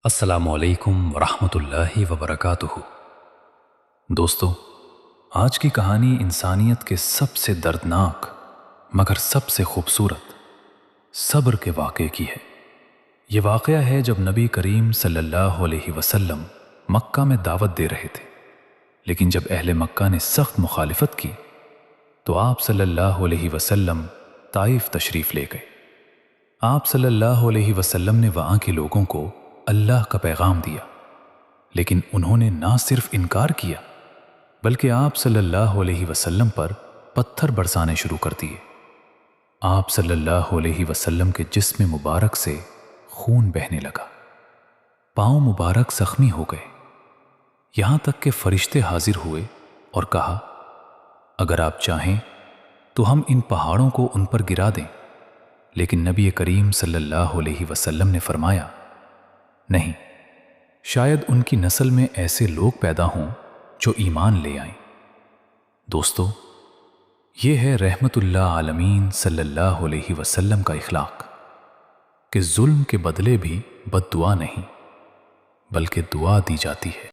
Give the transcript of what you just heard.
السلام علیکم ورحمۃ اللہ وبرکاتہ۔ دوستو، آج کی کہانی انسانیت کے سب سے دردناک مگر سب سے خوبصورت صبر کے واقعے کی ہے۔ یہ واقعہ ہے جب نبی کریم صلی اللہ علیہ وسلم مکہ میں دعوت دے رہے تھے، لیکن جب اہل مکہ نے سخت مخالفت کی تو آپ صلی اللہ علیہ وسلم طائف تشریف لے گئے۔ آپ صلی اللہ علیہ وسلم نے وہاں کے لوگوں کو اللہ کا پیغام دیا، لیکن انہوں نے نہ صرف انکار کیا بلکہ آپ صلی اللہ علیہ وسلم پر پتھر برسانے شروع کر دیے۔ آپ صلی اللہ علیہ وسلم کے جسم مبارک سے خون بہنے لگا، پاؤں مبارک زخمی ہو گئے، یہاں تک کہ فرشتے حاضر ہوئے اور کہا، اگر آپ چاہیں تو ہم ان پہاڑوں کو ان پر گرا دیں، لیکن نبی کریم صلی اللہ علیہ وسلم نے فرمایا، نہیں، شاید ان کی نسل میں ایسے لوگ پیدا ہوں جو ایمان لے آئیں۔ دوستو، یہ ہے رحمت اللہ عالمین صلی اللہ علیہ وسلم کا اخلاق کہ ظلم کے بدلے بھی بد دعا نہیں بلکہ دعا دی جاتی ہے۔